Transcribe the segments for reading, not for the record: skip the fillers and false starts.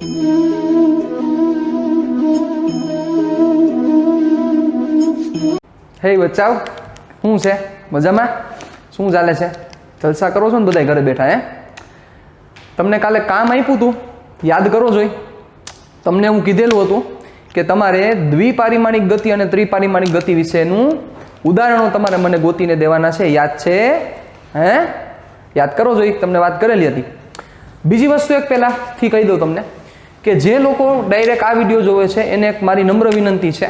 હે બચ્ચાઓ, શું છે? મજામાં? શું ચાલે છે? જલસા કરો છો ને બધા ઘરે બેઠા? હે, તમને કાલે કામ આપ્યું હતું, યાદ કરો જોઈ. તમને હું કીધેલું હતું કે તમારે દ્વિપારિમાણિક ગતિ અને ત્રિપારિમાણિક ગતિ વિશેનું ઉદાહરણો તમારે મને ગોતીને દેવાના છે. યાદ છે? હે, યાદ કરો જોઈ, તમને વાત કરેલી હતી. બીજી વસ્તુ એક પહેલાંથી કહી દઉં તમને કે જે લોકો ડાયરેક્ટ આ વિડીયો જોવે છે એને એક મારી નમ્ર વિનંતી છે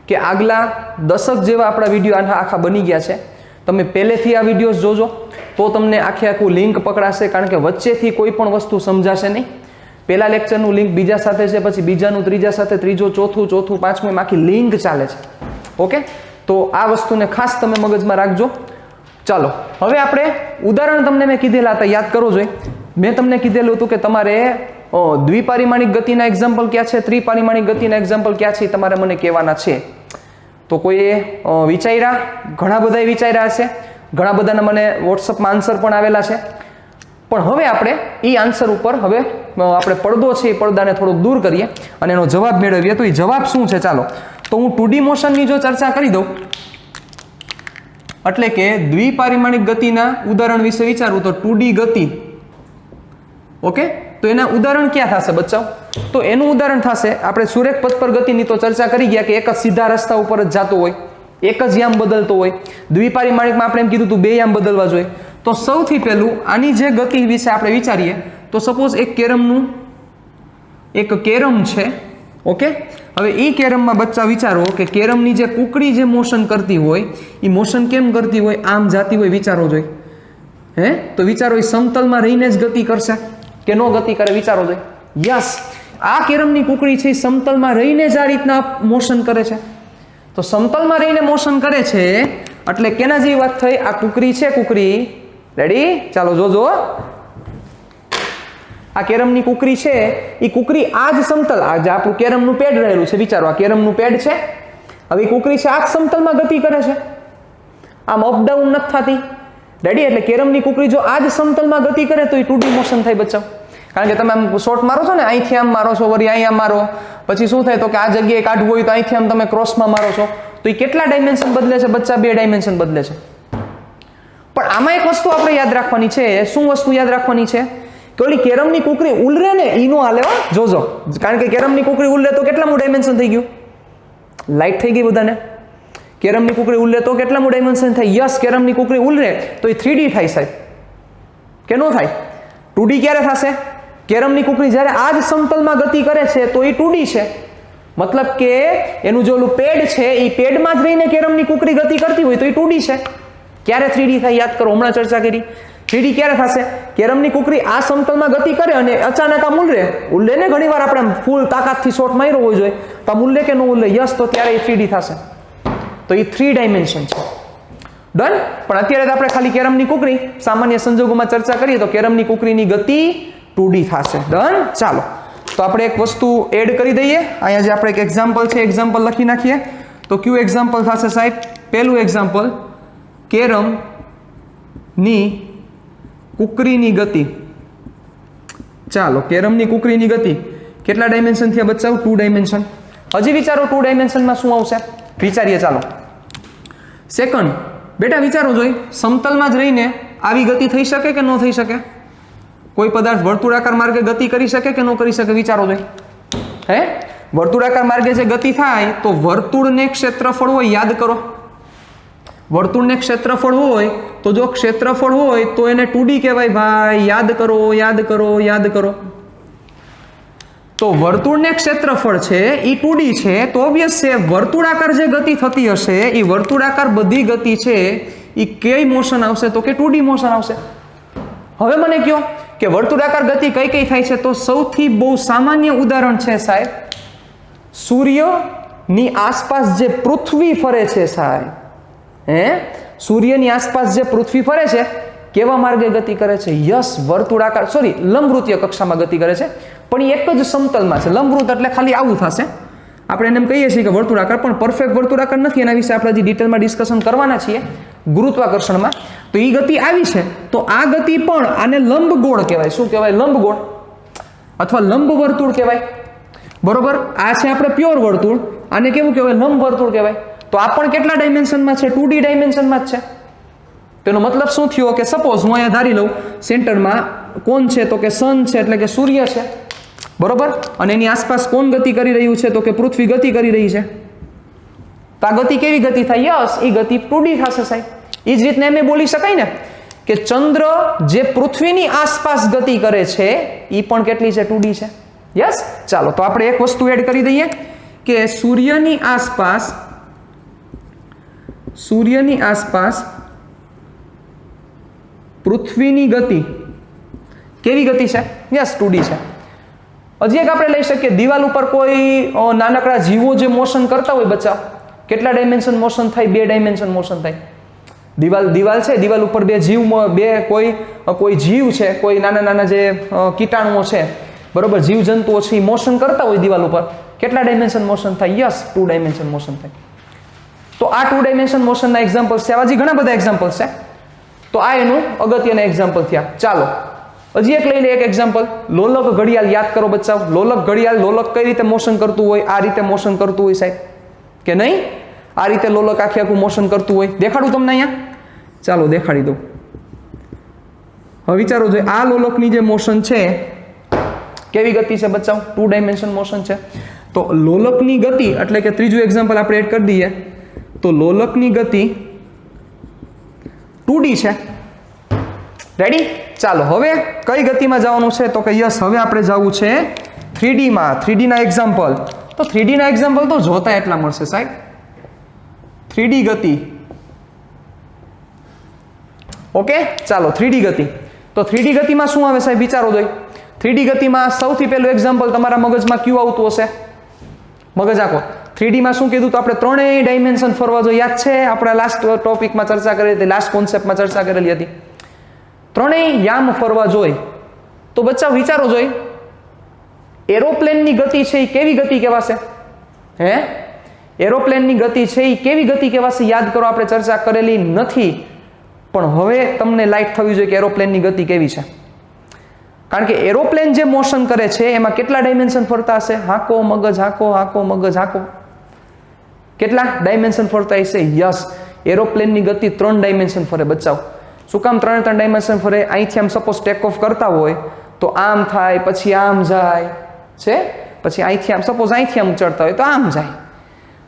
કે આગલા દશક જેવા આપણા વિડીયો આખા બની ગયા છે. તમે પહેલેથી આ વિડીયોઝ જોજો તો તમને આખું લિંક પકડાશે, કારણ કે વચ્ચેથી કોઈ પણ વસ્તુ સમજાશે નહીં. પહેલા લેક્ચરનું લિંક બીજા સાથે છે, પછી બીજાનું ત્રીજા સાથે, ત્રીજો ચોથું પાંચમું, એમ આખી લિંક ચાલે છે. ઓકે, તો આ વસ્તુને ખાસ તમે મગજમાં રાખજો. ચાલો હવે આપણે ઉદાહરણ તમને મેં કીધેલા હતા, યાદ કરો જોઈએ. મેં તમને કીધેલું હતું કે તમારે દ્વિપારિમાણિક ગતિના એક્ઝામ્પલ ક્યાં છે, ત્રિપારિમાણિક ગતિના એક્ઝામ્પલ ક્યાં છે, તમારે મને કહેવાના છે. તો કોઈએ વિચાર્યા, ઘણા બધાએ વિચાર્યા હશે, ઘણા બધાના મને વોટ્સઅપમાં આન્સર પણ આવેલા છે. પણ હવે આપણે એ આન્સર ઉપર હવે આપણે પડદો છે એ પડદાને થોડોક દૂર કરીએ અને એનો જવાબ મેળવીએ. તો એ જવાબ શું છે? ચાલો તો હું 2D મોશનની જો ચર્ચા કરી દઉં, એટલે કે દ્વિપારિમાણિક ગતિના ઉદાહરણ વિશે વિચારું તો 2D ગતિ. ઓકે, તો એના ઉદાહરણ ક્યાં થશે બચ્ચાઓ? તો એનું ઉદાહરણ થશે, આપણે સુરેખ પથ પર ગતિની તો ચર્ચા કરી ગયા કે એક જ સીધા રસ્તા ઉપર જ જતો હોય, એક જ યામ બદલતો હોય. દ્વિપારિમાણિકમાં આપણે એમ કીધું હતું 2 યામ બદલવા જોઈએ. તો સૌથી પહેલું આની જે ગતિ વિશે આપણે વિચારીએ તો સપોઝ એક કેરમ છે. ઓકે, હવે એ કેરમમાં બચ્ચા વિચારો કે કેરમની જે કુકડી જે મોશન કરતી હોય એ મોશન કેમ કરતી હોય? આમ જાતી હોય. વિચારો જોઈએ. હે, તો વિચારો એ સમતલમાં રહીને જ ગતિ કરશે કે નો ગતિ કરે? વિચારો જોઈએ. યસ, આ કેરમની કુકડી છે એ સમતલમાં રહીને જ આ રીતના મોશન કરે છે. તો સમતલમાં રહીને મોશન કરે છે એટલે કેના જેવી વાત થઈ? આ કુકરી છે, કુકરી. રેડી? ચાલો જોજો. આ કેરમની કુકરી છે એ કુકરી આ જ સમતલ, આ જે આપણું કેરમનું પેડ રહેલું છે, વિચારો આ કેરમનું પેડ છે. હવે એ કુકરી છે આ જ સમતલમાં ગતિ કરે છે, આમ અપડાઉન નથી થતી. રેડી? એટલે કેરમની કુકરી જો આ જ સમતલમાં ગતિ કરે તો એ 2D મોશન થાય બચ્ચા. કારણ કે તમે આમ શોર્ટ મારો છો ને, અહીંથી આમ મારો છો, વળી અહીં આમ મારો, પછી શું થાય તો કે આ જગ્યાએ કાઢવું હોય તો અહીંથી આમ તમે ક્રોસમાં મારો છો, તો એ કેટલા ડાયમેન્શન બદલે છે બચ્ચા? 2 ડાયમેન્શન બદલે છે. પણ આમાં એક વસ્તુ આપણે યાદ રાખવાની છે. શું વસ્તુ યાદ રાખવાની છે? કે ઓલી કેરમની કુકરી ઉલરે ને ઈનો હાલે, જોજો. કારણ કે કેરમની કુકરી ઉલરે તો કેટલામું ડાયમેન્શન થઈ ગયું? લાઈટ થઈ ગઈ બધાને. કેરમની કુકરી ઉલરે તો કેટલામું ડાયમેન્શન થાય? યસ, કેરમની કુકરી ઉલરે તો એ 3D થાય સાહેબ, કે નો થાય? 2D ક્યારે થશે? કેરમની કુકરી જ્યારે આ જ સમતલમાં ગતિ કરે છે તો એ 2D છે. મતલબ કે એનું જે ઓલું પેડ છે એ પેડમાં જ રહીને કેરમની કુકરી ગતિ કરતી હોય તો એ 2D છે. ક્યારે 3D થાય? યાદ કરો, હમણાં ચર્ચા કરી. 3D ક્યારે થશે? કેરમની કુકરી આ સમતલમાં ગતિ કરે અને અચાનક આમ ઉલ્લે ને, ઘણી વાર આપણે ફૂલ તાકાતથી શોટ માર્યો હોય જોઈએ તો આમ ઉલ્લે કે ન ઉલ્લે? યસ, તો ત્યારે એ 3D થશે. તો એ 3 ડાયમેન્શન છે. ડન? પણ અત્યારે આપણે ખાલી કેરમની કુકરી સામાન્ય સંજોગોમાં ચર્ચા કરીએ તો કેરમની કુકરીની ગતિ 2D થશે. ડન? ચાલો તો આપણે એક વસ્તુ એડ કરી દઈએ. અહીંયા જે આપણે એક એક્ઝામ્પલ છે, એક્ઝામ્પલ લખી નાખીએ. તો કયું એક્ઝામ્પલ થશે સાહેબ? પહેલું એક્ઝામ્પલ, કેરમની કુકરીની ગતિ. ચાલો, કેરમની કુકરીની ગતિ કેટલા ડાયમેન્શન થયા બચ્ચાઓ? 2 ડાયમેન્શન. હજી વિચારો 2 ડાયમેન્શનમાં શું આવશે? વિચારીએ. ચાલો સેકન્ડ, બેટા વિચારો જોઈ, સમતલમાં જ રહીને આવી ગતિ થઈ શકે કે ન થઈ શકે? કોઈ પદાર્થ વર્તુળાકાર માર્ગે ગતિ કરી શકે કે ન કરી શકે? વિચારો જોઈ. હે, વર્તુળાકાર માર્ગે જે ગતિ થાય તો વર્તુળને ક્ષેત્રફળ હોય, યાદ કરો. વર્તુળને ક્ષેત્રફળ હોય તો જો ક્ષેત્રફળ હોય તો એને 2D કહેવાય ભાઈ. યાદ કરો, યાદ કરો, યાદ કરો. તો વર્તુળને ક્ષેત્રફળ છે એ 2D છે, તો ઓબ્વિયસ છે વર્તુળાકાર જે ગતિ થતી હશે એ વર્તુળાકાર બધી ગતિ છે એ કઈ મોશન આવશે? તો કે 2D મોશન આવશે. હવે મને કહો કે વર્તુળાકાર ગતિ કઈ કઈ થાય છે? તો સૌથી બહુ સામાન્ય ઉદાહરણ છે સાહેબ, સૂર્યની આસપાસ જે પૃથ્વી ફરે છે સાહેબ. હે, સૂર્યની આસપાસ જે પૃથ્વી ફરે છે કેવા માર્ગે ગતિ કરે છે? યસ, વર્તુળાકાર, સોરી, લંબવૃત્તીય કક્ષામાં ગતિ કરે છે. પણ એ એક જ સમતલમાં છે. લંબવૃત્ત એટલે ખાલી આવું થશે. આપણે એને એમ કહીએ છીએ કે વર્તુળાકાર, પણ પરફેક્ટ વર્તુળાકાર નથી. એના વિશે આપણે હજી ડિટેલમાં ડિસ્કશન કરવાના છીએ ગુરુત્વાકર્ષણમાં. તો એ ગતિ આવી છે તો આ ગતિ પણ આને લંબગોળ કહેવાય. શું કહેવાય? લંબગોળ. અથવા લંબ વર્તુળ કહેવાય, બરોબર. આ છે આપણે પ્યોર વર્તુળ, આને કેવું કહેવાય? લંબ વર્તુળ કહેવાય. તો આ પણ કેટલા ડાયમેન્શનમાં છે? 2D ડાયમેન્શનમાં જ છે. તેનો મતલબ શું થયો કે સપોઝ હું અહીંયા ધારી લઉં સેન્ટરમાં કોણ છે, તો કે સન છે એટલે કે સૂર્ય છે, બરોબર. અને એની આસપાસ કોણ ગતિ કરી રહ્યું છે, તો કે પૃથ્વી ગતિ કરી રહી છે. તો આ ગતિ કેવી ગતિ થાય? યસ, એ ગતિ 2D થશે સાહેબ. એ જ રીતના એમ બોલી શકાય ને કે ચંદ્ર જે પૃથ્વીની આસપાસ ગતિ કરે છે એ પણ કેટલી છે? 2D છે. યસ. ચાલો તો આપણે એક વસ્તુ એડ કરી દઈએ કે સૂર્યની આસપાસ પૃથ્વીની ગતિ કેવી ગતિ છે? યસ, 2D છે. હજી એક આપણે લઈ શકીએ, દિવાલ ઉપર કોઈ નાનકડા જીવો જે મોશન કરતા હોય બચ્ચા, કેટલા ડાયમેન્શન મોશન થાય? 2 ડાયમેન્શન મોશન થાય. દિવાલ છે, દિવાલ ઉપર બે કોઈ જીવ છે, કોઈ નાના જે કીટાણુઓ છે, બરોબર, જીવજંતુઓ છે, મોશન કરતા હોય દિવાલ ઉપર, કેટલા ડાયમેન્શન મોશન થાય? યસ, 2 ડાયમેન્શન મોશન થાય. તો આ 2 ડાયમેન્શન મોશનના એક્ઝામ્પલ્સ છે. આવા હજી ઘણા બધા એક્ઝામ્પલ્સ છે. તો આ એનું અગત્યના એક્ઝામ્પલ થયા. ચાલો હજી એક લઈ લે, એક એક્ઝામ્પલ. લોલક ઘડિયાળ યાદ કરો બચ્ચાઓ. લોલક ઘડિયાળ, લોલક કઈ રીતે મોશન કરતું હોય? આ રીતે મોશન કરતું હોય સાહેબ, કે નહીં? આ રીતે લોલક આખું મોશન કરતું હોય. દેખાડું તમને અહીંયા? ચાલો દેખાડી દઉં. હવે વિચારો જોઈએ, આ લોલકની જે મોશન છે કેવી ગતિ છે બચ્ચાઓ? 2 ડાયમેન્શન મોશન છે. તો લોલકની ગતિ એટલે કે ત્રીજું એક્ઝામ્પલ આપણે એડ કરી દઈએ તો લોલકની ગતિ 2D છે. રેડી? ચાલો હવે કઈ ગતિમાં જવાનું છે? તો કે યસ, હવે આપણે જવું છે 3D માં. 3D ના એક્ઝામ્પલ, તો 3D ના એક્ઝામ્પલ તો જોતા એટલા મળશે સાહેબ. 3D ગતિ, ઓકે. ચાલો 3D ગતિ. તો 3D ગતિમાં શું આવે સાહેબ? વિચારો જોઈએ. 3D ગતિમાં સૌથી પહેલું એક્ઝામ્પલ તમારા મગજમાં કયું આવતું હશે? મગજ આખો 3D માં શું કીધું? તો આપણે 3 ડાયમેન્શન ફરવા જોઈએ. યાદ છે? આપણે લાસ્ટ ટોપિકમાં ચર્ચા કરી હતી, લાસ્ટ કોન્સેપ્ટમાં ચર્ચા કરેલી હતી. 3 યામ ફરવા જોઈએ. તો બચ્ચા વિચારો જોઈએ, એરોપ્લેનની ગતિ છે એ કેવી ગતિ કહેવાશે? હે, એરોપ્લેનની ગતિ છે એ કેવી ગતિ કહેવાશે? યાદ કરો, આપણે ચર્ચા કરેલી નથી, પણ હવે તમને લાઈટ થવી જોઈએ કે એરોપ્લેનની ગતિ કેવી છે. કારણ કે એરોપ્લેન જે મોશન કરે છે એમાં કેટલા ડાયમેન્શન ફરતા હશે? હાંકો મગજ, હાંકો મગજ, હાંકો. કેટલા ડાયમેન્શન ફરતા હશે? યસ, એરોપ્લેનની ગતિ 3 ડાયમેન્શન ફરે બચ્ચાઓ. શું કામ 3 ડાયમેન્શન ફરે? અહીંથી આમ સપોઝ ટેક ઓફ કરતા હોય તો આમ થાય, પછી આમ જાય છે, પછી અહીંથી આમ સપોઝ અહીંથી આમ ચડતા હોય તો આમ જાય.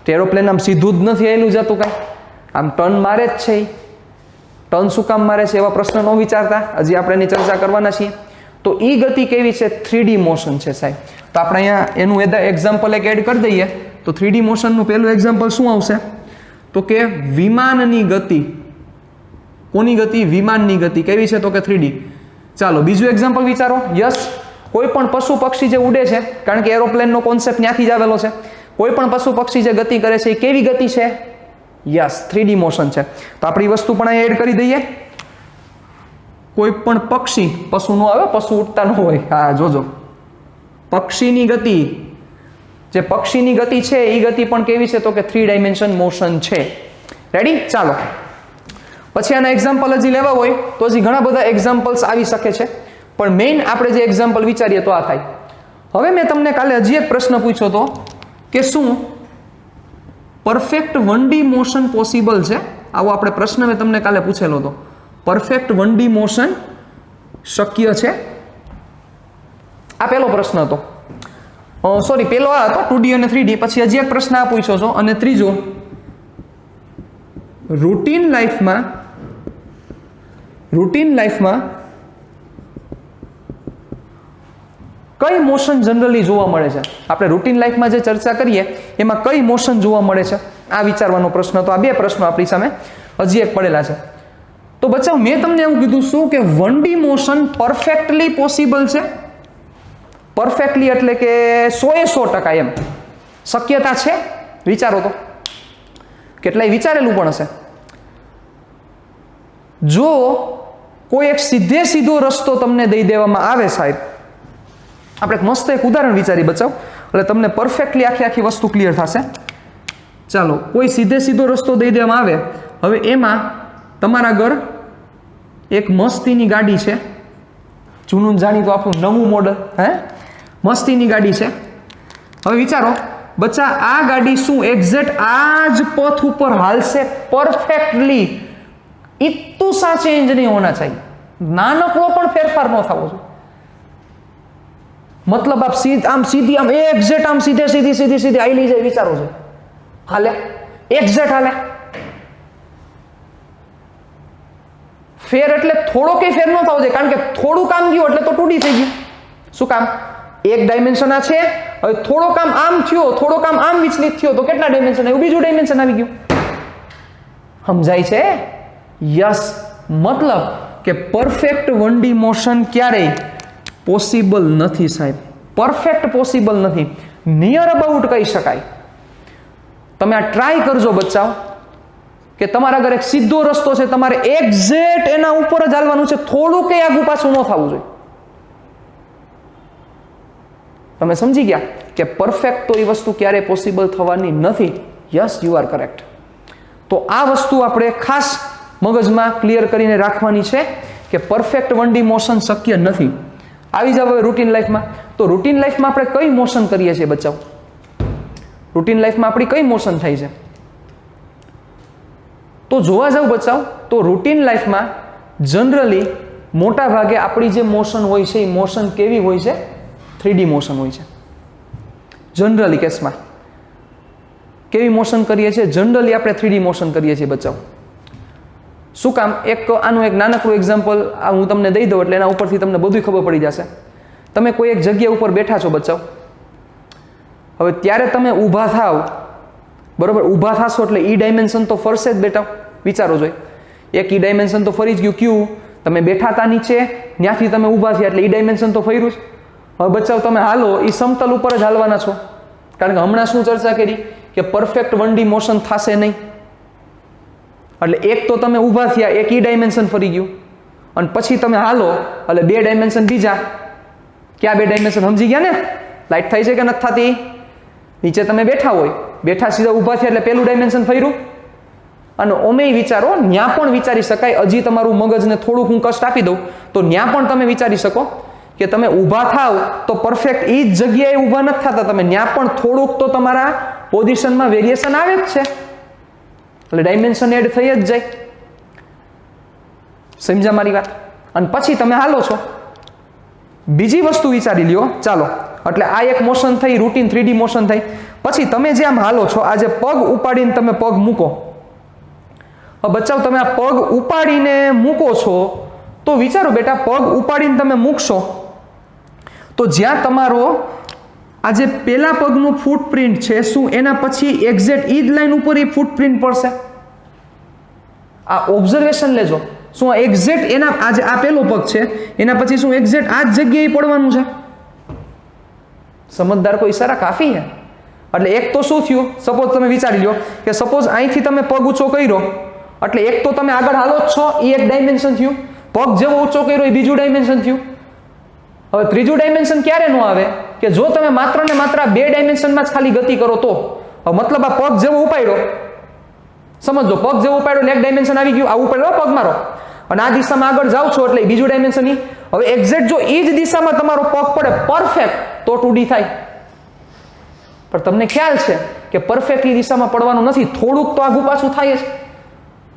તો એરોપ્લેન આમ સીધું જ નથી આવેલું જતું, કાંઈ આમ ટર્ન મારે જ છે. ટર્ન શું કામ મારે છે? એવા પ્રશ્ન ન વિચારતા, હજી આપણે એની ચર્ચા કરવાના છીએ. તો એ ગતિ કેવી છે? 3D મોશન છે સાહેબ. તો આપણે અહીંયા એનું એક્ઝામ્પલ એક એડ કરી દઈએ. તો 3D મોશનનું પહેલું એક્ઝામ્પલ શું આવશે? તો કે વિમાનની ગતિ. કોની ગતિ? વિમાનની ગતિ કેવી છે? તો કે 3D. ચાલો બીજું એક્ઝામ્પલ વિચારો. યસ, કોઈ પણ પશુ પક્ષી જે ઉડે છે, કારણ કે એરોપ્લેનનો કોન્સેપ્ટ ત્યાંથી જ આવેલો છે. કોઈ પણ પશુ પક્ષી જે ગતિ કરે છે એ કેવી ગતિ છે? યસ, 3D મોશન છે. તો આપણી વસ્તુ પણ અહીંયા એડ કરી દઈએ. કોઈ પણ પક્ષી, પશુ નો આવે, પશુ ઉડતા ન હોય, હા જોજો, પક્ષીની ગતિ, જે પક્ષીની ગતિ છે એ ગતિ પણ કેવી છે? તો કે 3 ડાયમેન્શન મોશન છે. રેડી? ચાલો પછી આના એક્ઝામ્પલ હજી લેવા હોય તો હજી ઘણા બધા એક્ઝામ્પલ્સ આવી શકે છે, પણ મેઇન આપણે જે એક્ઝામ્પલ વિચારીએ તો આ થાય. હવે મેં તમને કાલે હજી એક પ્રશ્ન પૂછ્યો હતો કે શું પરફેક્ટ 1D મોશન પોસિબલ છે? આવો આપણે પ્રશ્ન મેં તમને કાલે પૂછેલો હતો. પરફેક્ટ 1D મોશન શક્ય છે? આ પહેલો પ્રશ્ન હતો. સોરી, પહેલો આ હતો 2D અને 3D. પછી હજી એક પ્રશ્ન આ પૂછ્યો છો. અને ત્રીજો, રૂટીન લાઈફમાં કઈ મોશન જનરલી જોવા મળે છે? આપણે રૂટીન લાઈફમાં જે ચર્ચા કરીએ એમાં કઈ મોશન જોવા મળે છે? આ વિચારવાનો પ્રશ્ન. તો આ 2 પ્રશ્નો આપણી સામે હજી એક પડેલા છે. તો બચ્ચાઓ મેં તમને એવું કીધું શું કે 1D મોશન પરફેક્ટલી પોસિબલ છે? પરફેક્ટલી એટલે કે 100% એમ શક્યતા છે? વિચારો તો, કેટલાય વિચારેલું પણ હશે. જો કોઈ એક સીધો રસ્તો તમને દઈ દેવામાં આવે સાહેબ, આપણે મસ્ત એક ઉદાહરણ વિચારી બચાવ એટલે તમને પરફેક્ટલી આખી વસ્તુ ક્લિયર થશે. ચાલો, કોઈ સીધો રસ્તો દઈ દેવામાં આવે. હવે એમાં તમારા ઘર એક મસ્તીની ગાડી છે, જૂનું જાણીતું આપણું નવું મોડલ, હે, મસ્તીની ગાડી છે. હવે વિચારો બચ્ચા, આ ગાડી શું એક્ઝેક્ટ આ જ પથ ઉપર હાલશે પરફેક્ટલી? इतू सा चेंज नहीं होना चाहिए, नानकड़ो पण फेरफार न थवो जोईए. मतलब आप सीधी आम एक्जेक्ट आम सीधे सीधी सीधी सीधी आईली जाए विचारो छो हाले एक्जेक्ट हाले फेर एटले थोड़ो कई फेर न थवो जोईए, कारण के थोड़ું કામ ગયું એટલે તો તૂટી થઈ ગયું. શું કામ? એક ડાયમેન્શન આ છે, હવે થોડો કામ આમ થયો, થોડો કામ આમ વિચલિત થયો તો કેટલા ડાયમેન્શન આવ્યું? બીજું ડાયમેન્શન આવી ગયું. સમજાય છે? યસ. મતલબ કે પરફેક્ટ 1D મોશન ક્યારેય પોસિબલ નથી સાહેબ, પરફેક્ટ પોસિબલ નથી. નિયર અબાઉટ કહી શકાય. તમે આ ટ્રાય કરજો બચ્ચાઓ કે તમારા આગળ એક સીધો રસ્તો છે, તમારે એક્ઝેક્ટ એના ઉપર જ હાલવાનું છે, થોડું કઈ આગુ પાછું ન થવું જોઈએ. તમે સમજી ગયા કે પરફેક્ટ તો એ વસ્તુ ક્યારેય પોસિબલ થવાની નથી. Yes, you are correct. તો આ વસ્તુ આપણે ખાસ મગજમાં ક્લિયર કરીને રાખવાની છે કે પરફેક્ટ 1D મોશન શક્ય નથી. આવી જાવ હવે રૂટીન લાઈફમાં. તો રૂટીન લાઈફમાં આપણે કઈ મોશન કરીએ છીએ બચ્ચાઓ? રૂટીન લાઈફમાં આપણી કઈ મોશન થાય છે? તો જોવા જાવ બચ્ચાઓ તો રૂટીન લાઈફમાં જનરલી મોટા ભાગે આપણી જે મોશન હોય છે એ મોશન કેવી હોય છે? 3D મોશન હોય છે. જનરલી કેસમાં કેવી મોશન કરીએ છીએ? જનરલી આપણે 3D મોશન કરીએ છીએ બચ્ચાઓ. શું કામ? આનું એક નાનકડું એક્ઝામ્પલ હું તમને દઈ દઉં એટલે એના ઉપરથી તમને બધું ખબર પડી જશે. તમે કોઈ એક જગ્યા ઉપર બેઠા છો બચ્ચાઓ, હવે ત્યારે તમે ઊભા થાવ, બરોબર? ઊભા થશો એટલે ઈ ડાયમેન્શન તો ફરશે જ બેટા. વિચારો જોઈએ, એક ઈ ડાયમેન્શન તો ફરી જ ગયું. ક્યુ? તમે બેઠા હતા નીચે, ત્યાંથી તમે ઊભા થયા એટલે ઈ ડાયમેન્શન તો ફર્યું જ. હવે બચ્ચાઓ તમે હાલો એ સમતલ ઉપર જ હાલવાના છો, કારણ કે હમણાં શું ચર્ચા કરી કે પરફેક્ટ 1D મોશન થશે નહીં. એટલે એક તો તમે ઊભા થયા, એક ઈ ડાયમેન્શન ફરી ગયું, અને પછી તમે હાલો એટલે 2 ડાયમેન્શન બીજા. ક્યાં 2 ડાયમેન્શન? સમજી ગયા ને? લાઈટ થાય છે કે નથી થતી? નીચે તમે બેઠા હોય, બેઠા સીધા ઊભા થયા એટલે પેલું ડાયમેન્શન ફર્યું. અને ઓમેય વિચારો, ન્યા પણ વિચારી શકાય. હજી તમારું મગજને થોડુંક હું કષ્ટ આપી દઉં તો ન્યા પણ તમે વિચારી શકો કે તમે ઊભા થાવ તો પરફેક્ટ એ જ જગ્યાએ ઊભા નથી થતા તમે, ન્યા પણ થોડુંક તો તમારા પોઝિશનમાં વેરિએશન આવે જ છે, એટલે ડાયમેન્શન એડ થઈ જ જાય. સમજ્યા મારી વાત? અને પછી તમે હાલો છો. બીજી વસ્તુ વિચારી લ્યો. ચાલો, એટલે આ એક મોશન થઈ, રૂટીન 3D મોશન થઈ. પછી તમે જે આમ હાલો છો, આ જે પગ ઉપાડીને તમે પગ મૂકો, બચ્ચાઓ તમે આ પગ ઉપાડીને મૂકો છો તો વિચારો બેટા, પગ ઉપાડીને તમે મૂકશો તો જ્યાં તમારો આ જે પેલા પગનું ફૂટપ્રિન્ટ છે, શું એના પછી એક્ઝેક્ટ ઈ જ લાઈન ઉપર એ ફૂટપ્રિન્ટ પડશે? આ ઓબ્ઝર્વેશન લેજો. શું આ એક્ઝેક્ટ એના આજે આ પેલો પગ છે એના પછી શું એક્ઝેક્ટ આ જ જગ્યાએ પડવાનું છે? સમજદાર કોઈ ઈશારા કાફી છે. એટલે એક તો શું થયું? સપોઝ તમે વિચારી લો કે સપોઝ અહીંથી તમે પગ ઊંચો કર્યો એટલે એક તો તમે આગળ હાલો જ છો, એ એક ડાયમેન્શન થયું. પગ જેવો ઊંચો કર્યો એ બીજું ડાયમેન્શન થયું. હવે ત્રીજું ડાયમેન્શન ક્યારે ન આવે? કે જો તમે માત્ર ને માત્ર 2 ડાયમેન્શનમાં જ ખાલી ગતિ કરો તો. મતલબ આ પગ જેવો ઉપાડ્યો, સમજો, પગ જેવો ઉપાડ્યો એટલે એક ડાયમેન્શન આવી ગયું, આ ઉપાડ્યો પગ મારો, અને આ દિશામાં આગળ જાવ છો એટલે બીજું ડાયમેન્શન. હવે એક્ઝેક્ટ જો એ જ દિશામાં તમારો પગ પડે પરફેક્ટ તો 2D થાય. પણ તમને ખ્યાલ છે કે પરફેક્ટ એ દિશામાં પડવાનું નથી, થોડુંક તો આગું પાછું થાય જ.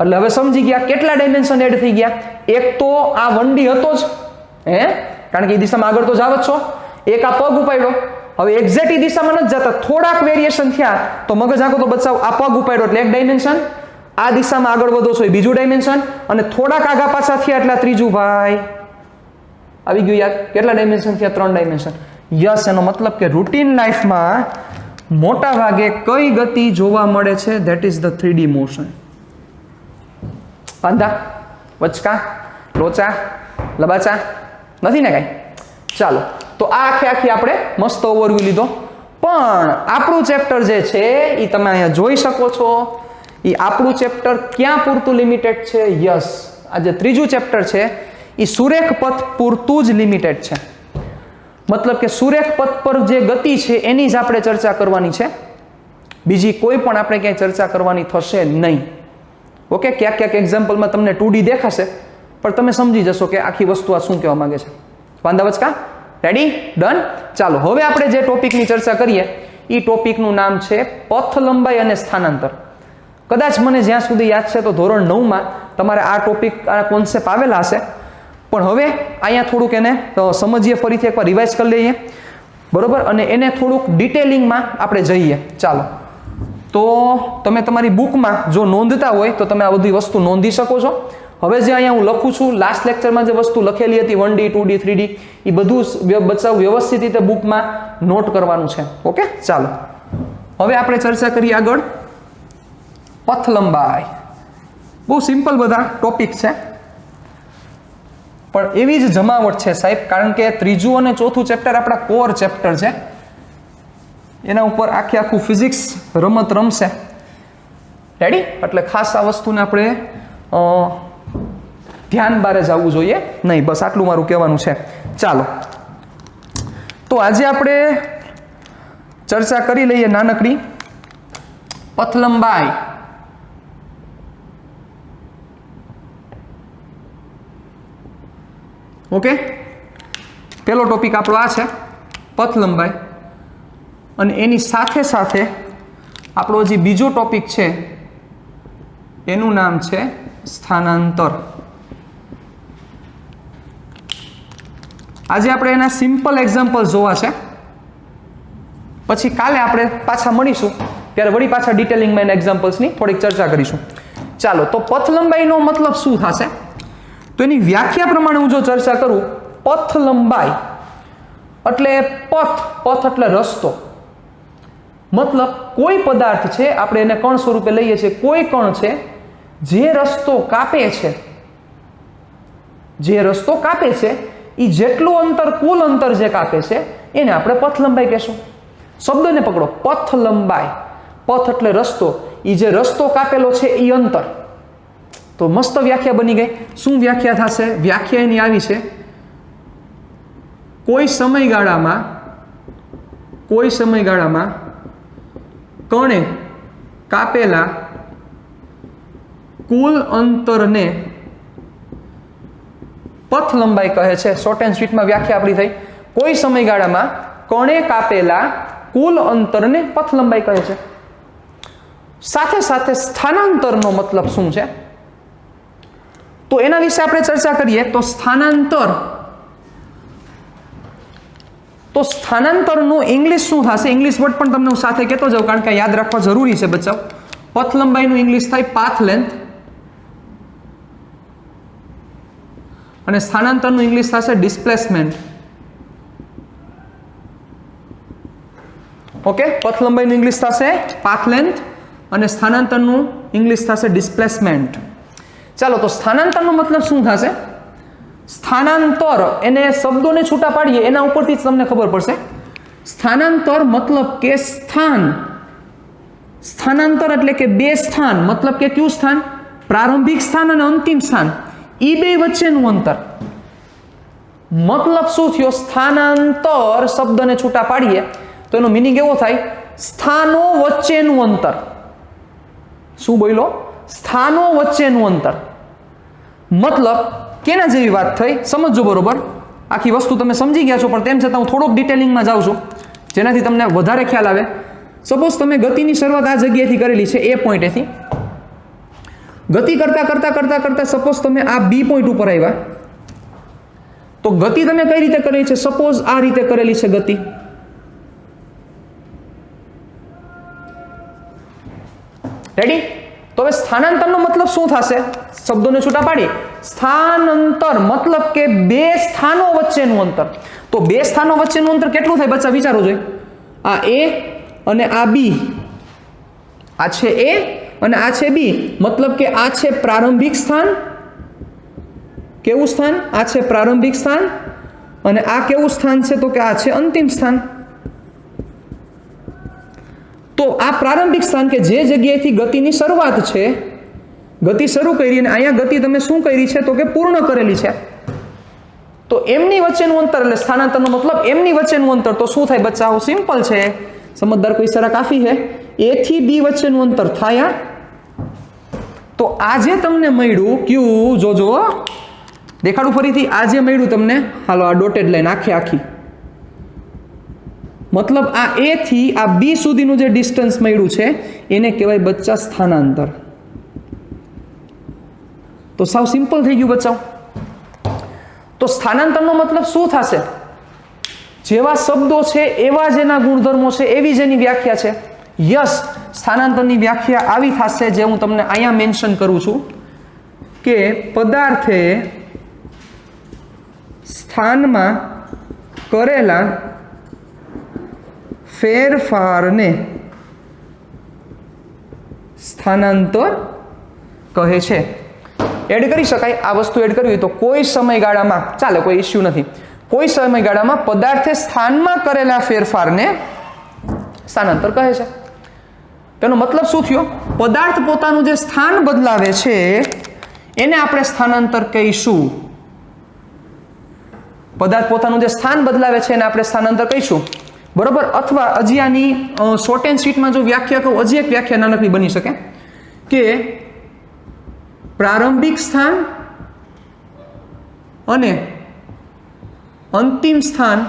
એટલે હવે સમજી ગયા કેટલા ડાયમેન્શન એડ થઈ ગયા? એક તો આ 1D હતો જ, કારણ કે એ દિશામાં આગળ તો જાવ જ છો. એક આ પગ ઉપાડ્યો, હવે એક્ઝેક્ટ એ દિશામાં નથી જતા, થોડાક વેરિએશન થયા તો મગજ આખો તો બચાવ આ પગ ઉપાડ્યો એટલે એક ડાયમેન્શન, આ દિશામાં આગળ વધો છો એ બીજું ડાયમેન્શન, અને થોડાક આગા પાછા થયા એટલે ત્રીજું. ભાઈ આવી ગયું યાદ? કેટલા ડાયમેન્શન થયા? 3 ડાયમેન્શન. યસ, એનો મતલબ કે રૂટીન લાઈફમાં મોટા ભાગે કઈ ગતિ જોવા મળે છે? That is the 3D motion. પાંદા, વચકા, લોચા, લબાચા નથી ને કાંઈ? ચાલો, તો આ આખી આપણે મસ્ત ઓવરવ્યુ લીધો. પણ આપણું ચેપ્ટર જે છે એ તમે અહીંયા જોઈ શકો છો, એ આપણું ચેપ્ટર ક્યાં પૂરતું લિમિટેડ છે? યસ, આ જે ત્રીજું ચેપ્ટર છે એ સુરેખ પથ પૂરતું જ લિમિટેડ છે. મતલબ કે સુરેખ પથ પર જે ગતિ છે એની જ આપણે ચર્ચા કરવાની છે, બીજી કોઈ પણ આપણે ક્યાંય ચર્ચા કરવાની થશે નહીં. ઓકે, ક્યાંક ક્યાંક એક્ઝામ્પલમાં તમને 2D દેખાશે પણ તમે સમજી જશો કે આખી વસ્તુ આ શું કહેવા માંગે છે. વાંધા વચકા? રેડી? ડન. ચાલો હવે આપણે જે ટોપિકની ચર્ચા કરીએ એ ટોપિકનું નામ છે પથ લંબાઈ અને સ્થાનાંતર. કદાચ મને જ્યાં સુધી યાદ છે તો ધોરણ 9માં તમારે આ ટોપિક આ કોન્સેપ્ટ આવેલા હશે, પણ હવે અહીંયા થોડુંક એને સમજીએ, ફરીથી એકવાર રિવાઇઝ કરી લઈએ, બરોબર, અને એને થોડુંક ડિટેલિંગમાં આપણે જઈએ. ચાલો, તો તમે તમારી બુકમાં જો નોંધતા હોય તો તમે આ બધી વસ્તુ નોંધી શકો છો. હવે જે અહીંયા હું લખું છું, લાસ્ટ લેક્ચરમાં જે વસ્તુ લખેલી હતી 1D 2D 3D એ બધું બચાવ વ્યવસ્થિત રીતે બુકમાં નોટ કરવાનું છે. ઓકે, ચાલો હવે આપણે ચર્ચા કરીએ આગળ પથ લંબાઈ. બહુ સિમ્પલ બધા ટોપિક છે, પણ એવી જ જમાવટ છે સાહેબ, કારણ કે ત્રીજું અને ચોથું ચેપ્ટર આપણા કોર ચેપ્ટર છે, એના ઉપર આખું ફિઝિક્સ રમત રમશે. રેડી? એટલે ખાસ આ વસ્તુને આપણે ધ્યાન બારે જવું જોઈએ નહીં. બસ આટલું મારું કહેવાનું છે. ચાલો, તો આજે આપણે ચર્ચા કરી લઈએ નાનકડી પથ લંબાઈ. ઓકે, પેલો ટોપિક આપણો આ છે પથ લંબાઈ, અને એની સાથે સાથે આપણો જે બીજો ટોપિક છે એનું નામ છે સ્થાનાંતર. આજે આપણે એના સિમ્પલ એક્ઝામ્પલ જોવા છે, પછી કાલે આપણે પાછા મળીશું ત્યારે વળી પાછા ડિટેલિંગમાં એના એક્ઝામ્પલ્સની થોડીક ચર્ચા કરીશું. ચાલો, તો પથ લંબાઈનો મતલબ શું થશે? તો એની વ્યાખ્યા પ્રમાણે હું જો ચર્ચા કરું, પથ લંબાઈ એટલે પથ એટલે રસ્તો, મતલબ કોઈ પદાર્થ છે, આપણે એને કણ સ્વરૂપે લઈએ છીએ, કોઈ કણ છે જે રસ્તો કાપે છે, એ જેટલું અંતર, કુલ અંતર જે કાપે છે એને આપણે પથ લંબાઈ કહેશું. શબ્દને પકડો, પથ લંબાઈ. પથ એટલે રસ્તો, એ જે રસ્તો કાપેલો છે એ અંતર. તો મસ્ત વ્યાખ્યા બની ગઈ. શું વ્યાખ્યા થશે? વ્યાખ્યા એની આવી છે, કોઈ સમયગાળામાં કણે કાપેલા કુલ અંતરને પથ લંબાઈ કહે છે. શોર્ટ એન્ડ સ્વીટમાં વ્યાખ્યા આપણી થઈ, કોઈ સમયગાળામાં કણે કાપેલા કુલ અંતરને પથ લંબાઈ કહે છે. સાથે સાથે સ્થાનાંતરનો મતલબ શું છે તો એના વિશે આપણે ચર્ચા કરીએ. તો સ્થાનાંતરનું ઇંગ્લિશ શું થશે? ઇંગ્લિશ વર્ડ પણ તમને હું સાથે કહેતો જાઉં, કારણ કે યાદ રાખવા જરૂરી છે બચ્ચાઓ. પથ લંબાઈનું ઇંગ્લિશ થાય પાથ લેન્થ, અને સ્થાનાંતરનું ઇંગ્લિશ થશે ડિસ્પ્લેસમેન્ટ. ઓકે, પથ લંબાઈનું ઇંગ્લિશ થશે પાથ લેન્થ અને સ્થાનાંતરનું ઇંગ્લિશ થશે ડિસ્પ્લેસમેન્ટ. ચાલો, તો સ્થાનાંતરનો મતલબ શું થશે? સ્થાનાંતર, એને શબ્દોને છૂટા પાડીએ એના ઉપરથી જ તમને ખબર પડશે. સ્થાનાંતર મતલબ કે સ્થાન, સ્થાનાંતર એટલે કે બે સ્થાન, મતલબ કે કયું સ્થાન? પ્રારંભિક સ્થાન અને અંતિમ સ્થાન, એ બે વચ્ચેનું અંતર. મતલબ શું થયો? સ્થાનાંતર શબ્દને છૂટા પાડીએ તો એનો મિનિંગ એવો થાય, સ્થાનો વચ્ચેનું અંતર. શું બોલ્યો? સ્થાનો વચ્ચેનું અંતર. મતલબ કેના જેવી વાત થઈ? સમજો બરોબર, આખી વસ્તુ તમે સમજી ગયા છો, પણ તેમ છતાં હું થોડોક ડિટેલિંગમાં જાઉં છું જેનાથી તમને વધારે ખ્યાલ આવે. સપોઝ તમે ગતિની શરૂઆત આ જગ્યાએથી કરેલી છે, એ પોઈન્ટેથી ગતિ કરતા સપોઝ તમે આ બી પોઈન્ટ ઉપર આવ્યા, તો ગતિ તમે કઈ રીતે કરેલી છે? સપોઝ આ રીતે કરેલી છે ગતિ. રેડી? તો હવે સ્થાનાંતરનો મતલબ શું થશે? શબ્દોને છૂટા પાડી, સ્થાનાંતર મતલબ કે બે સ્થાનો વચ્ચેનું અંતર. તો બે સ્થાનો વચ્ચેનું અંતર કેટલું થાય બચ્ચા? વિચારો જોઈએ. આ એ અને આ બી, આ છે એ અને આ છે બી, મતલબ કે આ છે પ્રારંભિક સ્થાન. કેવું સ્થાન? આ છે પ્રારંભિક સ્થાન, અને આ કેવું સ્થાન છે? તો કે આ છે અંતિમ સ્થાન. તો આ પ્રારંભિક સ્થાન કે જે જગ્યાએથી ગતિની શરૂઆત છે, ગતિ શરૂ કરી અને અહીંયા ગતિ તમે શું કરી છે? તો કે પૂર્ણ કરેલી છે. તો એમની વચ્ચેનું અંતર, એટલે સ્થાનાંતરનો મતલબ એમની વચ્ચેનું અંતર. તો શું થાય બચ્ચાઓ? સિમ્પલ છે, સમજદાર કોઈ ઇશારા કાફી છે. એ થી બી વચ્ચેનું અંતર થાય. તો આજે તમને મળ્યું ક્યુ, જોજો દેખાડું ફરીથી, આજે મળ્યું તમને, હાલો આ ડોટેડ લાઈન આખી मतलब आ ए थी आ बी सुधीનું જે ડિસ્ટન્સ મળ્યું છે એને કહેવાય બચ્ચા સ્થાનાંતર। તો સાવ સિમ્પલ થઈ ગયું બચ્ચાઓ। તો સ્થાનાંતરનો મતલબ શું થશે? જેવા શબ્દો છે એવા જ એના ગુણધર્મો છે, એવી જ એની વ્યાખ્યા છે। યસ, સ્થાનાંતરની વ્યાખ્યા આવી થશે જે હું તમને અહીંયા મેન્શન કરું છું કે પદાર્થે સ્થાનમાં કરેલા ફેરફારને સ્થાનાંતર કહે છે। એડ કરી શકાય, આ વસ્તુ એડ કરવી હોય તો કોઈ સમયગાળામાં ચાલે, કોઈ ઇસ્યુ નથી। કોઈ સમયગાળામાં પદાર્થે સ્થાનમાં કરેલા ફેરફારને સ્થાનાંતર કહે છે। તેનો મતલબ શું થયો? પદાર્થ પોતાનું જે સ્થાન બદલાવે છે એને આપણે સ્થાનાંતર કહીશું। પદાર્થ પોતાનું જે સ્થાન બદલાવે છે એને આપણે સ્થાનાંતર કહીશું, બરોબર। અથવા હજી આની શોર્ટ એન્ડ સ્વીટમાં જો વ્યાખ્યા કહું, હજી એક વ્યાખ્યા નાનકડી બની શકે કે પ્રારંભિક સ્થાન અને અંતિમ સ્થાન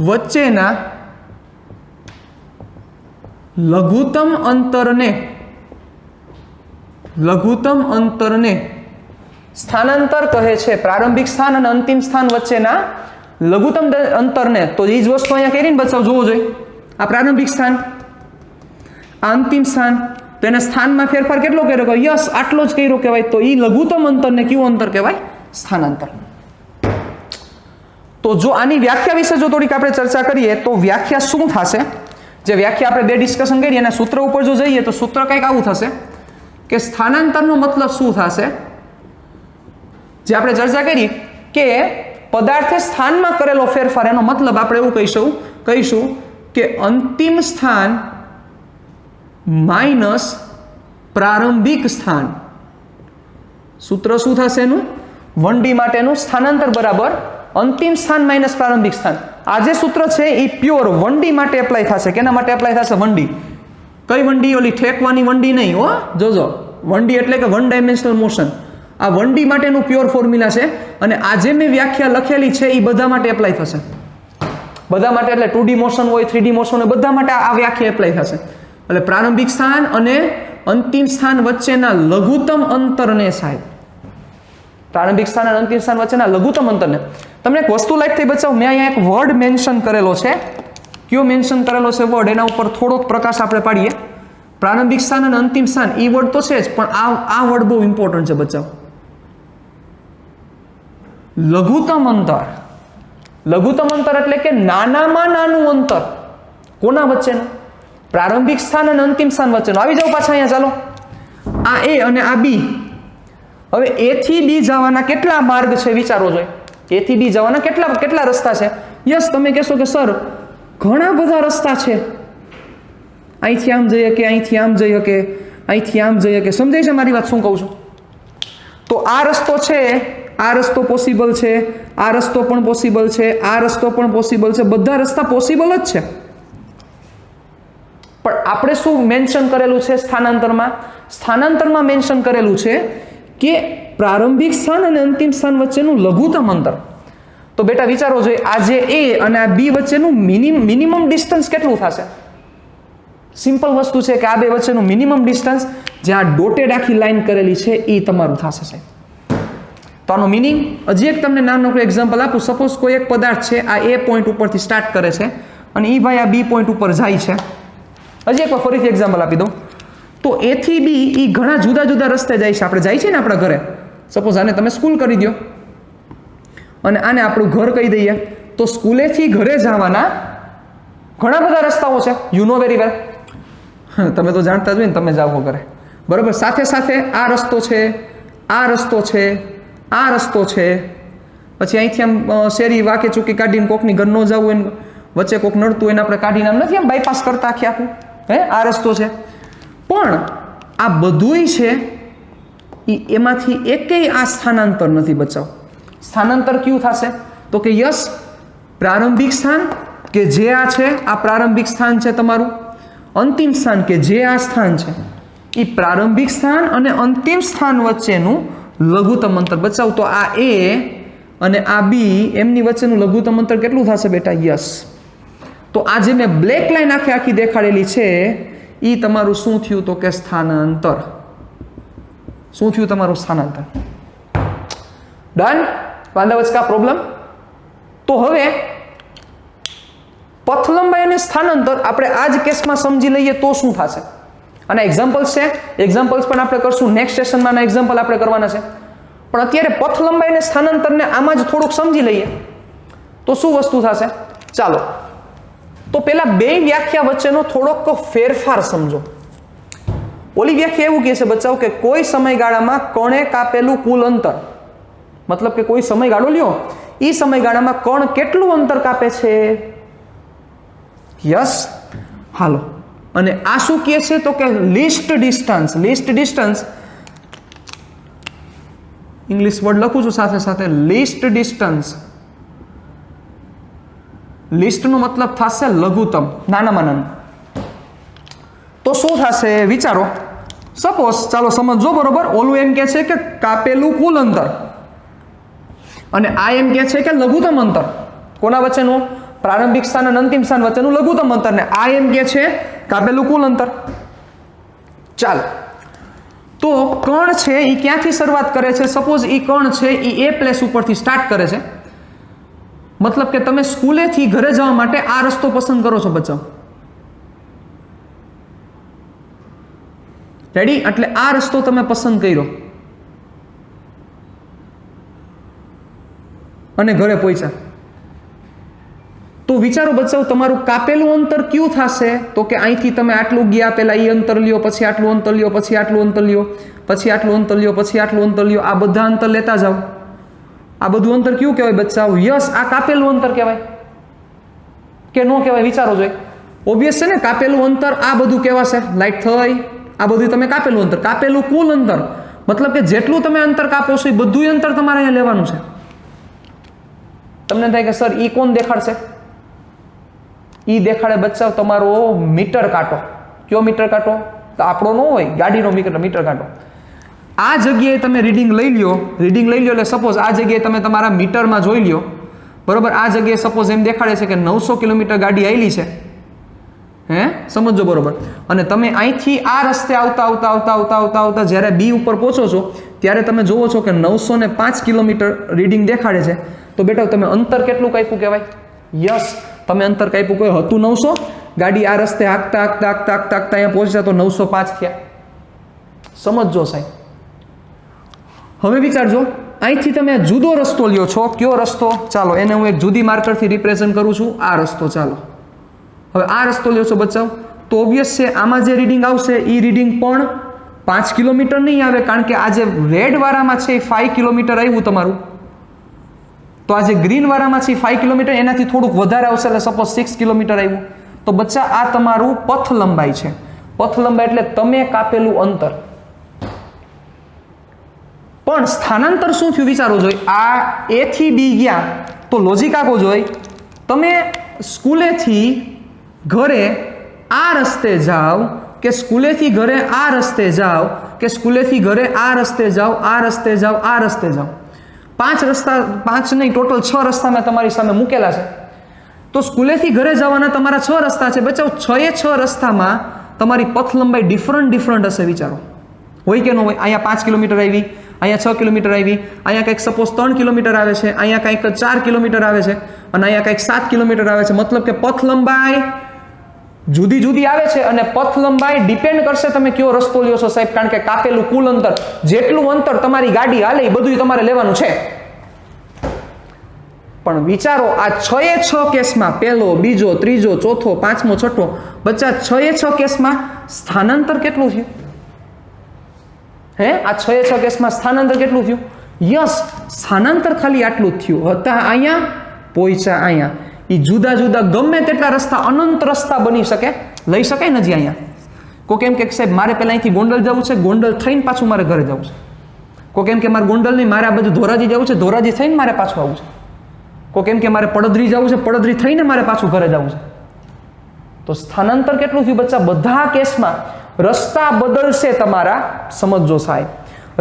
વચ્ચેના લઘુત્તમ અંતરને સ્થાનાંતર કહે છે। પ્રારંભિક સ્થાન અને અંતિમ સ્થાન વચ્ચેના લઘુત્તમ અંતરને, તો એ જ વસ્તુ અહીંયા કરીને બચાવ જોવો જોઈએ। આ પ્રારંભિક સ્થાન, આ અંતિમ સ્થાન, તો એના સ્થાનમાં ફેરફાર કેટલો કર્યો? યસ, આટલો જ કર્યો કહેવાય। તો એ લઘુત્તમ અંતરને કેવું અંતર કહેવાય? સ્થાનાંતર। તો જો આની વ્યાખ્યા વિશે જો થોડીક આપણે ચર્ચા કરીએ તો વ્યાખ્યા શું થશે? જે વ્યાખ્યા આપણે બે ડિસ્કશન કરી એના સૂત્ર ઉપર જો જઈએ તો સૂત્ર કંઈક આવું થશે કે સ્થાનાંતરનો મતલબ શું થશે? જે આપણે ચર્ચા કરી કે પદાર્થે સ્થાનમાં કરેલો ફેરફાર, એનો મતલબ આપણે એવું કહીશું કે અંતિમ સ્થાન માઇનસ પ્રારંભિક સ્થાન। સૂત્ર શું થશે એનું? 1D માટેનું સ્થાનાંતર બરાબર અંતિમ સ્થાન માઇનસ પ્રારંભિક સ્થાન। આ જે સૂત્ર છે એ પ્યોર 1D માટે એપ્લાય થશે। કેના માટે એપ્લાય થશે? 1D। કઈ 1D? ઓલી ઠેકવાની 1D નહીં હો, જોજો। 1D એટલે કે 1 ડાયમેન્શનલ મોશન। આ 1D માટેનું પ્યોર ફોર્મ્યુલા છે અને આજે મેં વ્યાખ્યા લખેલી છે એ બધા માટે એપ્લાય થશે। બધા માટે એટલે 2D મોશન હોય, 3D મોશન હોય, બધા માટે આ વ્યાખ્યા એપ્લાય થશે। એટલે પ્રારંભિક સ્થાન અને અંતિમ સ્થાન વચ્ચેના લઘુત્તમ અંતરને, સાહેબ, પ્રારંભિક સ્થાન અને અંતિમ સ્થાન વચ્ચેના લઘુત્તમ અંતરને, તમને એક વસ્તુ લાઈક થઈ બચાવ, મેં અહીંયા એક વર્ડ મેન્શન કરેલો છે। કયો મેન્શન કરેલો છે વર્ડ? એના ઉપર થોડોક પ્રકાશ આપણે પાડીએ। પ્રારંભિક સ્થાન અને અંતિમ સ્થાન એ વર્ડ તો છે જ, પણ આ વર્ડ બહુ ઇમ્પોર્ટન્ટ છે બચાવ। લઘુત્તમ અંતર। લઘુત્તમ અંતર એટલે કે નાનામાં નાનું અંતર કોના વચ્ચેનું? પ્રારંભિક સ્થાન અને અંતિમ સ્થાન વચ્ચેનું। આવી જાવ પાછા અહીંયા, ચાલો। આ એ અને આ બી। હવે એ થી બી જવાના કેટલા માર્ગ છે વિચારો જોઈએ। એ થી બી જવાના કેટલા રસ્તા છે? યસ, તમે કહેશો કે સર ઘણા બધા રસ્તા છે, અહીંથી આમ જઈએ કે અહીંથી આમ જઈએ કે અહીંથી આમ જઈએ કે, સમજાય છે મારી વાત શું કહું છું? તો આ રસ્તો છે, આ રસ્તો પોસિબલ છે, આ રસ્તો પણ પોસિબલ છે, આ રસ્તો પણ પોસિબલ છે, બધા રસ્તા પોસિબલ જ છે। પણ આપણે શું મેન્શન કરેલું છે સ્થાનાંતરમાં? સ્થાનાંતરમાં મેન્શન કરેલું છે કે પ્રારંભિક સ્થાન અને અંતિમ સ્થાન વચ્ચેનું લઘુત્તમ અંતર। તો બેટા વિચારો જોઈએ, આ જે એ અને આ બી વચ્ચેનું મિનિમમ ડિસ્ટન્સ કેટલું થશે? સિમ્પલ વસ્તુ છે કે આ બે વચ્ચેનું મિનિમમ ડિસ્ટન્સ જે આ ડોટેડ આખી લાઈન કરેલી છે એ તમારું થશે સાહેબ। તો આનો મિનિંગ હજી એક તમને નાનું એક્ઝામ્પલ આપું। સપોઝ કોઈ એક પદાર્થ છે, આ એ પોઈન્ટ ઉપરથી સ્ટાર્ટ કરે છે અને એ ભાઈ આ બી પોઈન્ટ ઉપર જાય છે। હજી એકવાર ફરીથી એક્ઝામ્પલ આપી દઉં તો એ થી બી એ ઘણા જુદા જુદા રસ્તે જાય છે। આપણે જાય છે ને આપણા ઘરે, સપોઝ આને તમે સ્કૂલ કરી દો અને આને આપણું ઘર કહી દઈએ, તો સ્કૂલેથી ઘરે જવાના ઘણા બધા રસ્તાઓ છે। યુ નો વેરી વેલ, તમે તો જાણતા જ હોય ને, તમે જાઓ ઘરે, બરોબર। સાથે સાથે આ રસ્તો છે, આ રસ્તો છે, આ રસ્તો છે, પછી અહીંથી આમ શેરી વાકે ચૂકી કાઢીને કોકની ઘર ન જવું હોય, વચ્ચે કોક નડતું હોય ને આપણે કાઢીને આમ નથી આમ બાયપાસ કરતા આખી આખું, હે, આ રસ્તો છે। પણ આ બધુંય છે એમાંથી એકેય આ સ્થાનાંતર નથી બચાવ। સ્થાનાંતર કયું થશે? તો કે યસ, પ્રારંભિક સ્થાન કે જે આ છે, આ પ્રારંભિક સ્થાન છે તમારું, અંતિમ સ્થાન કે જે આ સ્થાન છે, એ પ્રારંભિક સ્થાન અને અંતિમ સ્થાન વચ્ચેનું લઘુત્તમ અંતર બચાવ। તો આ એ અને આ બી એમની વચ્ચેનું લઘુત્તમ અંતર કેટલું થશે બેટા? યસ. તો આ જે મેં બ્લેક લાઈન આખી દેખાડેલી છે એ તમારું શું થયું? તો કે સ્થાનાંતર. શું થયું તમારું? સ્થાનાંતર. ડન? વાંધા વચકા પ્રોબ્લેમ? તો હવે પથ લંબાઈ અને સ્થાનાંતર આપણે આ જ કેસમાં સમજી લઈએ તો શું થશે? અને એક્ઝામ્પલ્સ છે, એક્ઝામ્પલ્સ પણ આપણે કરશું નેક્સ્ટ સેશનમાં. એક્ઝામ્પલ આપણે કરવાના છે, પણ અત્યારે પથ લંબાઈ અને સ્થાનાંતરને આમાં જ થોડુંક સમજી લઈએ તો શું વસ્તુ થશે? ચાલો તો પેલા બે વ્યાખ્યા વચ્ચેનો થોડોક ફેરફાર સમજો. ઓલી વ્યાખ્યા એવું કહે છે બચ્ચાઓ કે કોઈ સમયગાળામાં કણે કાપેલું કુલ અંતર, મતલબ કે કોઈ સમયગાળો લ્યો, એ સમયગાળામાં કણ કેટલું અંતર કાપે છે? યસ. હાલો, અને આ શું કહે છે? તો કે least distance. Least distance English word લખું છું સાથે સાથે. લીસ્ટ ડિસ્ટન્સ, લિસ્ટનો મતલબ થશે લઘુત્તમ, નાનામાં નાનું. તો શું થશે વિચારો. સપોઝ ચાલો સમજો બરોબર, ઓલું એમ કહે છે કે કાપેલું કુલ અંતર અને આ એમ કહે છે કે લઘુત્તમ અંતર. કોના વચ્ચેનું? પ્રારંભિક સ્થાન અને અંતિમ સ્થાન વચ્ચેનું લઘુત્તમ અંતર. ને આ એમ કહે છે કાપેલું કુલ અંતર. ચાલો તો કણ છે એ ક્યાંથી શરૂઆત કરે છે? સપોઝ એ કણ છે એ એ પ્લેસ ઉપરથી સ્ટાર્ટ કરે છે. મતલબ કે તમે સ્કૂલેથી ઘરે જવા માટે આ રસ્તો પસંદ કરો છો બચ્ચો. રેડી? એટલે આ રસ્તો તમે પસંદ કર્યો અને ઘરે પહોંચ્યા. તો વિચારો બચ્ચાઓ તમારું કાપેલું અંતર કયું થશે? તો કે અહીંથી તમે આટલું ગયા, પહેલા એ અંતર લ્યો, પછી આટલું અંતર લ્યો, પછી આટલું અંતર લ્યો, પછી આટલું અંતર લ્યો, પછી આટલું અંતર લ્યો. આ બધા અંતર લેતા જાઓ. આ બધું અંતર કયું કહેવાય બચ્ચાઓ? યસ, આ કાપેલું અંતર કહેવાય કે નો કહેવાય? વિચારો જોઈએ. ઓબ્વિયસ છે ને, કાપેલું અંતર આ બધું કહેવાશે. લાઈટ થઈ, આ બધું તમે કાપેલું અંતર. કાપેલું કુલ અંતર મતલબ કે જેટલું તમે અંતર કાપો છો એ બધું અંતર તમારે અહીંયા લેવાનું છે. તમને થાય કે સર ઈ કોણ દેખાડશે? ઈ દેખાડે બચ્ચાઓ તમારો મીટર કાંટો. કયો મીટર કાંટો? તો આપણો ન હોય, ગાડીનો મીટર કાંટો. આ જગ્યાએ તમે રીડિંગ લઈ લ્યો એટલે સપોઝ આ જગ્યાએ તમે તમારા મીટરમાં જોઈ લ્યો બરોબર. આ જગ્યાએ સપોઝ એમ દેખાડે છે કે 900 કિલોમીટર ગાડી આવેલી છે. હે, સમજો બરોબર. અને તમે અહીંથી આ રસ્તે આવતા જ્યારે બી ઉપર પહોંચો છો ત્યારે તમે જોવો છો કે 905 કિલોમીટર રીડિંગ દેખાડે છે. તો બેટા તમે અંતર કેટલું કાપ્યું કહેવાય? યસ, તમે અંતર કાપ્યું. કોઈ હતું 900, ગાડી આ રસ્તે હાંકતા અહીંયા પહોંચ્યા તો 905 થયા. સમજો સાહેબ. હવે વિચારજો, અહીંથી તમે જુદો રસ્તો લ્યો છો. કયો રસ્તો? ચાલો એને હું એક જુદી માર્કરથી રિપ્રેઝન્ટ કરું છું. આ રસ્તો. ચાલો હવે આ રસ્તો લ્યો છો બચ્ચાઓ, તો ઓબ્વિયસ છે આમાં જે રીડિંગ આવશે એ રીડિંગ પણ 5 કિલોમીટર નહીં આવે, કારણ કે આ જે રેડ વાળામાં છે એ 5 કિલોમીટર આવ્યું તમારું. તો આ જે ગ્રીન વાળામાં છે 5 કિલોમીટર, એનાથી થોડુંક વધારે આવશે, એટલે સપોઝ 6 કિલોમીટર આવ્યું. તો બચ્ચા આ તમારું પથ લંબાઈ છે. પથ લંબાઈ એટલે તમે કાપેલું અંતર. પણ સ્થાનાંતર શું થયું વિચારો જોઈએ. આ એ થી બી ગયા તો લોજિક આખો જોઈ. તમે સ્કૂલેથી ઘરે આ રસ્તે જાઓ કે સ્કૂલેથી ઘરે આ રસ્તે જાઓ કે સ્કૂલેથી ઘરે આ રસ્તે જાઓ, આ રસ્તે જાઓ, આ રસ્તે જાઓ. 5 રસ્તા, 5 નહીં ટોટલ 6 રસ્તા મેં તમારી સામે મૂકેલા છે. તો સ્કૂલેથી ઘરે જવાના તમારા 6 રસ્તા છે બચ્ચાઓ. 6 રસ્તામાં તમારી પથ લંબાઈ ડિફરન્ટ હશે. વિચારો, હોય કે ન હોય? અહીંયા 5 કિલોમીટર આવી, અહીંયા 6 કિલોમીટર આવી, અહીંયા કંઈક સપોઝ 3 કિલોમીટર આવે છે, અહીંયા કંઈક 4 કિલોમીટર આવે છે અને અહીંયા કંઈક 7 કિલોમીટર આવે છે. મતલબ કે પથ લંબાઈ જુદી આવે છે અને પથ લંબાઈ ડિપેન્ડ કરશે તમે કયો રસ્તો લ્યો છો સાહેબ, કારણ કે કાપેલું કુલ અંતર, જેટલું અંતર તમારી ગાડી હાલે એ બધું તમારે લેવાનું છે. પણ વિચારો આ 6 કેસમાં, પહેલો, બીજો, ત્રીજો, ચોથો, પાંચમો, છઠ્ઠો, બચ્ચા 6 કેસમાં સ્થાનાંતર કેટલું થયું? હે, આ 6 કેસમાં સ્થાનાંતર કેટલું થયું? યસ, સ્થાનાંતર ખાલી આટલું જ થયું. હતા અહીંયા, પહોંચ્યા અહીંયા. એ જુદા ગમે તેટલા રસ્તા, અનંત રસ્તા બની શકે, લઈ શકાય ને. અહીંયા કોઈ એમ કે સાહેબ મારે પહેલા અહીંથી ગોંડલ જવું છે, ગોંડલ થઈને પાછું મારે ઘરે જવું છે. કોઈ એમ કે મારે ગોંડલ નહીં, મારે આ બધું ધોરાજી જવું છે, ધોરાજી થઈને મારે પાછું આવવું છે. કોઈ એમ કે મારે પડદરી જવું છે, પડદરી થઈને મારે પાછું ઘરે જવું છે. તો સ્થાનાંતર કેટલું થયું બચ્ચા? બધા કેસમાં રસ્તા બદલશે તમારા. સમજો સાહેબ,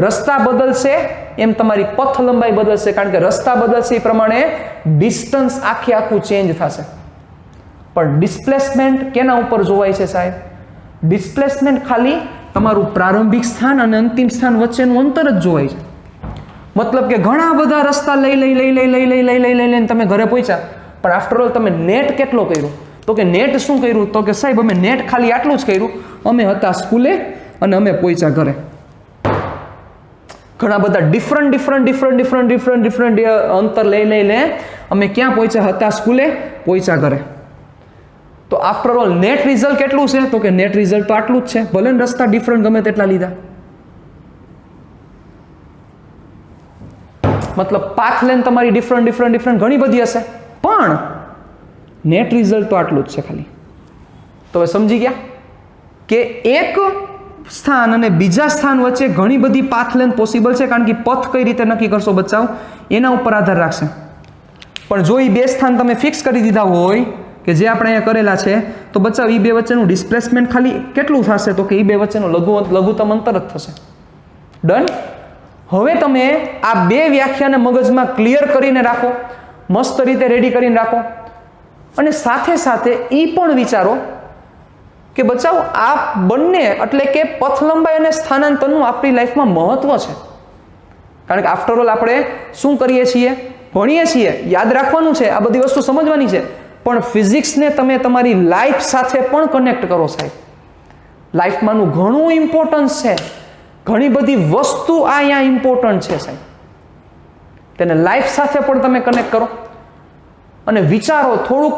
રસ્તા બદલશે એમ તમારી પથ લંબાઈ બદલશે, કારણ કે રસ્તા બદલશે એ પ્રમાણે ડિસ્ટન્સ આખું ચેન્જ થશે. પણ ડિસ્પ્લેસમેન્ટ કેના ઉપર જોવાય છે સાહેબ? ડિસ્પ્લેસમેન્ટ ખાલી તમારું પ્રારંભિક સ્થાન અને અંતિમ સ્થાન વચ્ચેનું અંતર જ જોવાય છે. મતલબ કે ઘણા બધા રસ્તા લઈ તમે ઘરે પહોંચ્યા, પણ આફ્ટર ઓલ તમે નેટ કેટલો કર્યો? તો કે નેટ શું કર્યું? તો કે સાહેબ અમે નેટ ખાલી આટલું જ કર્યું, અમે હતા સ્કૂલે અને અમે પહોંચ્યા ઘરે. ઘણા બધા ડિફરન્ટ અંતર લઈને અમે ક્યાં પહોંચ્યા? હતા સ્કૂલે, પહોંચ્યા ઘરે. તો આફ્ટર ઓલ નેટ રિઝલ્ટ કેટલું છે? તો કે નેટ રિઝલ્ટ તો આટલું જ છે, ભલે ને રસ્તા ડિફરન્ટ ગમે તેટલા લીધા. મતલબ પાથ લેન તમારી ડિફરન્ટ ઘણી બધી હશે, પણ નેટ રિઝલ્ટ તો આટલું જ છે ખાલી. તો હવે સમજી ગયા કે એક સ્થાન અને બીજા સ્થાન વચ્ચે ઘણી બધી પાથ લેન્થ પોસિબલ છે, કારણ કે પથ કઈ રીતે નક્કી કરશો બચ્ચાઓ એના ઉપર આધાર રાખશે. પણ જો એ બે સ્થાન તમે ફિક્સ કરી દીધા હોય કે જે આપણે અહીંયા કરેલા છે, તો બચ્ચાઓ એ બે વચ્ચેનું ડિસ્પ્લેસમેન્ટ ખાલી કેટલું થશે? તો કે એ બે વચ્ચેનું લઘુત્તમ અંતર જ થશે. ડન. હવે તમે આ બે વ્યાખ્યાને મગજમાં ક્લિયર કરીને રાખો, મસ્ત રીતે રેડી કરીને રાખો, અને સાથે સાથે એ પણ વિચારો કે બચાવો આ બંને એટલે કે પથ લંબાઈ અને સ્થાનાંતરનું આપણી લાઈફમાં મહત્વ છે. કારણ કે આફ્ટર ઓલ આપણે શું કરીએ છીએ? ભણીએ છીએ, યાદ રાખવાનું છે, આ બધી વસ્તુ સમજવાની છે, પણ ફિઝિક્સને તમે તમારી લાઈફ સાથે પણ કનેક્ટ કરો સાહેબ. લાઈફમાંનું ઘણું ઇમ્પોર્ટન્સ છે, ઘણી બધી વસ્તુ અહીંયા ઇમ્પોર્ટન્ટ છે સાહેબ. તેને લાઈફ સાથે પણ તમે કનેક્ટ કરો અને વિચારો, થોડુંક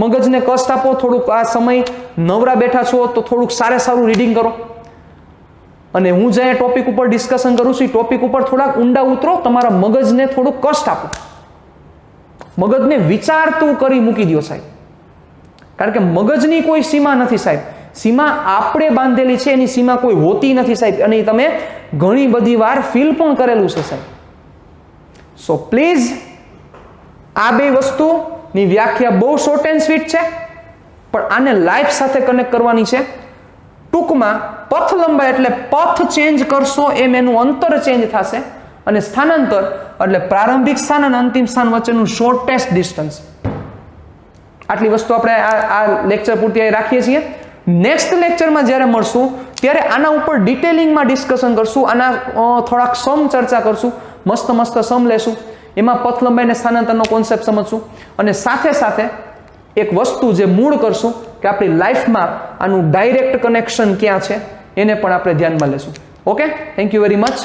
મગજને કષ્ટ આપો, થોડુંક આ સમય નવરા બેઠા છો તો થોડુંક સારું રીડિંગ કરો. અને હું જે ટોપિક ઉપર ડિસ્કશન કરું છું એ ટોપિક ઉપર થોડાક ઊંડા ઉતરો, તમારા મગજને થોડુંક કષ્ટ આપો, મગજને વિચારતું કરી મૂકી દો સાહેબ. કારણ કે મગજની કોઈ સીમા નથી સાહેબ, સીમા આપણે બાંધેલી છે, એની સીમા કોઈ હોતી નથી સાહેબ, અને તમે ઘણી બધી વાર ફીલ પણ કરેલું છે સાહેબ. સો પ્લીઝ આ બે વસ્તુની વ્યાખ્યા બહુ શોર્ટ એન્ડ સ્વીટ છે, પણ આને લાઈફ સાથે કનેક્ટ કરવાની છે. ટૂંકમાં પથ લંબાઈ એટલે પથ ચેન્જ કરશો એમ એનું અંતર ચેન્જ થશે, અને સ્થાનાંતર એટલે પ્રારંભિક સ્થાન અને અંતિમ સ્થાન વચ્ચેનું શોર્ટેસ્ટ ડિસ્ટન્સ. આટલી વસ્તુ આપણે આ લેક્ચર પૂરતી રાખીએ છીએ. નેક્સ્ટ લેક્ચરમાં જ્યારે મળશું ત્યારે આના ઉપર ડિટેલિંગમાં ડિસ્કશન કરશું, આના થોડાક સમ ચર્ચા કરશું, મસ્ત સમ લેશું, એમાં પથ લંબાઈ અને સ્થાનાંતરનો કોન્સેપ્ટ સમજશું, અને સાથે સાથે એક વસ્તુ જે મૂળ કરશું કે આપણી લાઈફમાં આનું ડાયરેક્ટ કનેક્શન ક્યાં છે એને પણ આપણે ધ્યાનમાં લેશું. Okay, thank you very much.